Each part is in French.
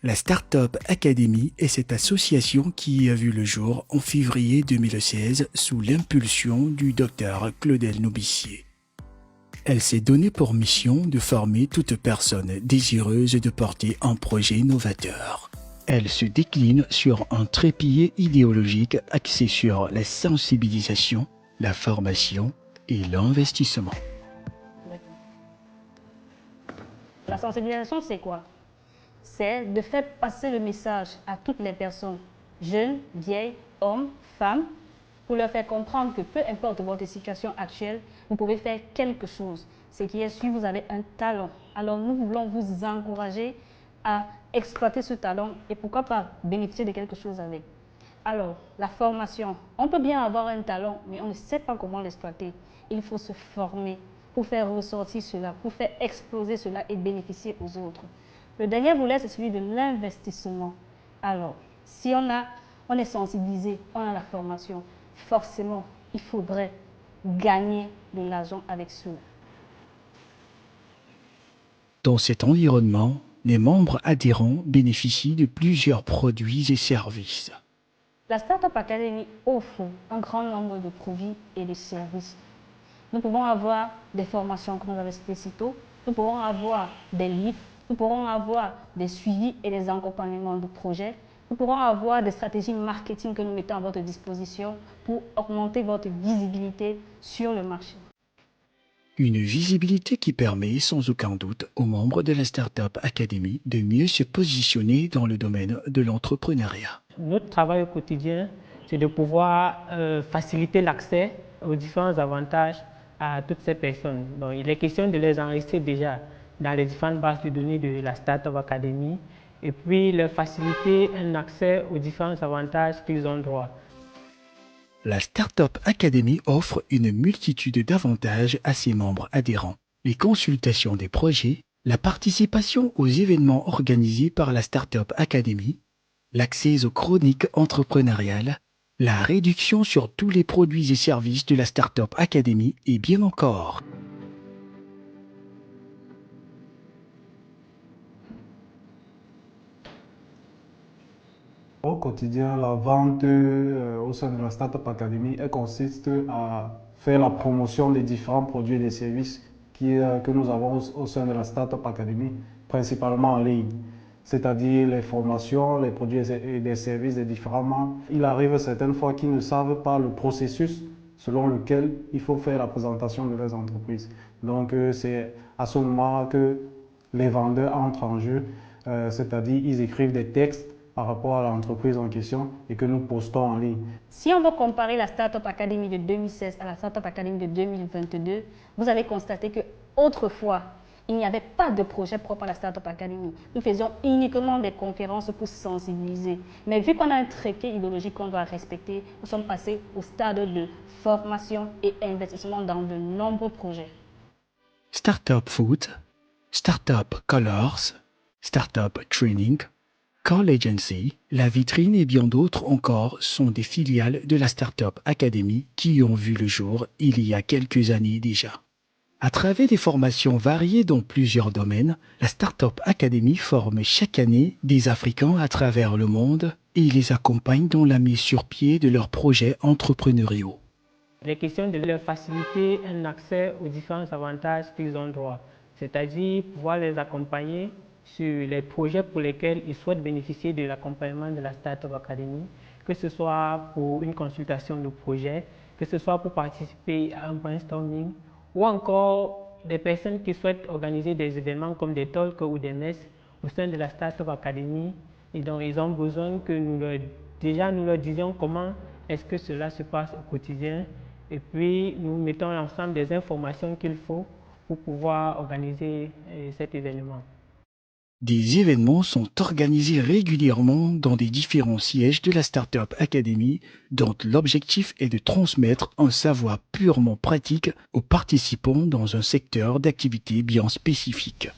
La Startup Academy est cette association qui a vu le jour en février 2016 sous l'impulsion du docteur Claudel Noubicier. Elle s'est donnée pour mission de former toute personne désireuse de porter un projet novateur. Elle se décline sur un trépied idéologique axé sur la sensibilisation, la formation et l'investissement. La sensibilisation, c'est quoi? C'est de faire passer le message à toutes les personnes, jeunes, vieilles, hommes, femmes, pour leur faire comprendre que peu importe votre situation actuelle, vous pouvez faire quelque chose. Ce qui est sûr, vous avez un talent. Alors nous voulons vous encourager à exploiter ce talent et pourquoi pas bénéficier de quelque chose avec. Alors, la formation. On peut bien avoir un talent, mais on ne sait pas comment l'exploiter. Il faut se former pour faire ressortir cela, pour faire exploser cela et bénéficier aux autres. Le dernier volet, c'est celui de l'investissement. Alors, si on est sensibilisé, on a la formation, forcément, il faudrait gagner de l'argent avec cela. Dans cet environnement, les membres adhérents bénéficient de plusieurs produits et services. La Startup Academy offre un grand nombre de produits et de services. Nous pouvons avoir des formations, comme vous avez cité si tôt. Nous pourrons avoir des livres. Nous pourrons avoir des suivis et des accompagnements de projets. Nous pourrons avoir des stratégies marketing que nous mettons à votre disposition pour augmenter votre visibilité sur le marché. Une visibilité qui permet sans aucun doute aux membres de la Startup Academy de mieux se positionner dans le domaine de l'entrepreneuriat. Notre travail au quotidien, c'est de pouvoir faciliter l'accès aux différents avantages à toutes ces personnes. Donc, il est question de les enregistrer déjà dans les différentes bases de données de la Startup Academy et puis leur faciliter un accès aux différents avantages qu'ils ont droit. La Startup Academy offre une multitude d'avantages à ses membres adhérents. Les consultations des projets, la participation aux événements organisés par la Startup Academy, l'accès aux chroniques entrepreneuriales, la réduction sur tous les produits et services de la Startup Academy et bien encore. Au quotidien, la vente au sein de la Startup Academy, elle consiste à faire la promotion des différents produits et des services que nous avons au sein de la Startup Academy, principalement en ligne, c'est-à-dire les formations, les produits et des services des différents membres. Il arrive certaines fois qu'ils ne savent pas le processus selon lequel il faut faire la présentation de leurs entreprises. Donc c'est à ce moment que les vendeurs entrent en jeu, c'est-à-dire ils écrivent des textes par rapport à l'entreprise en question et que nous postons en ligne. Si on veut comparer la Startup Academy de 2016 à la Startup Academy de 2022, vous avez constaté qu'autrefois, il n'y avait pas de projet propre à la Startup Academy. Nous faisions uniquement des conférences pour sensibiliser. Mais vu qu'on a un trépied idéologique qu'on doit respecter, nous sommes passés au stade de formation et investissement dans de nombreux projets. Startup Food, Startup Colors, Startup Training, Call Agency, La Vitrine et bien d'autres encore sont des filiales de la Startup Academy qui ont vu le jour il y a quelques années déjà. À travers des formations variées dans plusieurs domaines, la Startup Academy forme chaque année des Africains à travers le monde et les accompagne dans la mise sur pied de leurs projets entrepreneuriaux. Il est question de leur faciliter un accès aux différents avantages qu'ils ont droit, c'est-à-dire pouvoir les accompagner sur les projets pour lesquels ils souhaitent bénéficier de l'accompagnement de la Startup Academy, que ce soit pour une consultation de projet, que ce soit pour participer à un brainstorming, ou encore des personnes qui souhaitent organiser des événements comme des talks ou des messes au sein de la Startup Academy, et donc ils ont besoin que nous leur disions comment est-ce que cela se passe au quotidien, et puis nous mettons ensemble des informations qu'il faut pour pouvoir organiser cet événement. Des événements sont organisés régulièrement dans des différents sièges de la Startup Academy dont l'objectif est de transmettre un savoir purement pratique aux participants dans un secteur d'activité bien spécifique.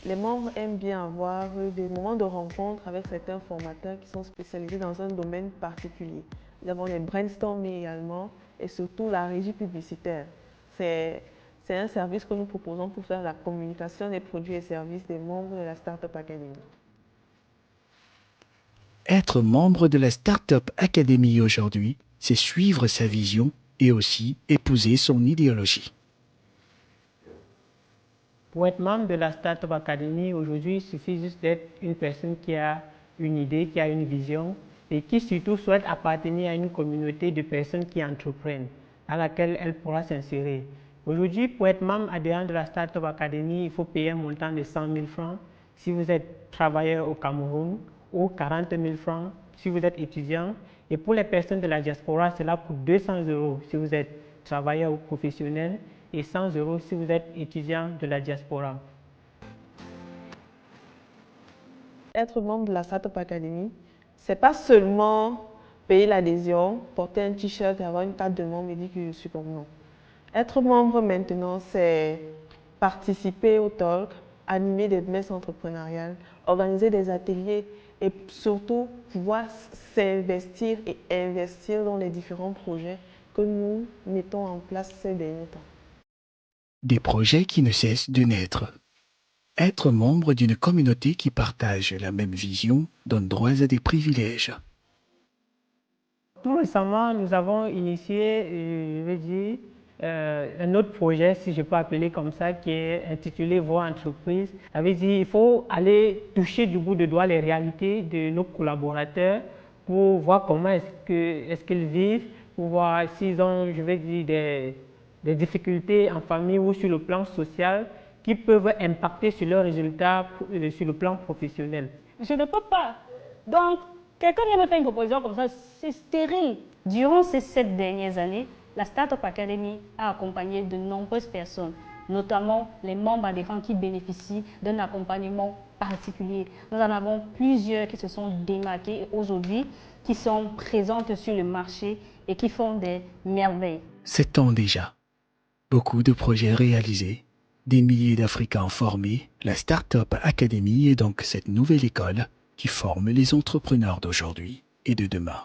Les membres aiment bien avoir des moments de rencontre avec certains formateurs qui sont spécialisés dans un domaine particulier. Nous avons les brainstorming également et surtout la régie publicitaire. C'est un service que nous proposons pour faire la communication des produits et services des membres de la Startup Academy. Être membre de la Startup Academy aujourd'hui, c'est suivre sa vision et aussi épouser son idéologie. Pour être membre de la Startup Academy, aujourd'hui, il suffit juste d'être une personne qui a une idée, qui a une vision et qui surtout souhaite appartenir à une communauté de personnes qui entreprennent, à laquelle elle pourra s'insérer. Aujourd'hui, pour être membre adhérent de la Startup Academy, il faut payer un montant de 100 000 francs si vous êtes travailleur au Cameroun ou 40 000 francs si vous êtes étudiant. Et pour les personnes de la diaspora, cela coûte 200 € si vous êtes travailleur ou professionnel et 100 € si vous êtes étudiant de la diaspora. Être membre de la Startup Academy, c'est pas seulement payer l'adhésion, porter un t-shirt et avoir une carte de membre et dire que je suis comme non. Être membre maintenant, c'est participer au talk, animer des messes entrepreneuriales, organiser des ateliers et surtout pouvoir s'investir et investir dans les différents projets que nous mettons en place ces derniers temps. Des projets qui ne cessent de naître. Être membre d'une communauté qui partage la même vision donne droit à des privilèges. Tout récemment, nous avons initié, je vais dire, un autre projet, si je peux appeler comme ça, qui est intitulé Voix entreprise. Ça veut dire qu'il faut aller toucher du bout de doigt les réalités de nos collaborateurs pour voir comment est-ce qu'ils vivent, pour voir s'ils ont, je vais dire, des difficultés en famille ou sur le plan social qui peuvent impacter sur leurs résultats sur le plan professionnel. Je ne peux pas. Donc, quelqu'un vient me faire une proposition comme ça, c'est stérile. Durant ces 7 dernières années, la Startup Academy a accompagné de nombreuses personnes, notamment les membres adhérents qui bénéficient d'un accompagnement particulier. Nous en avons plusieurs qui se sont démarqués aujourd'hui, qui sont présentes sur le marché et qui font des merveilles. 7 ans déjà. Beaucoup de projets réalisés, des milliers d'Africains formés, la Startup Academy est donc cette nouvelle école qui forme les entrepreneurs d'aujourd'hui et de demain.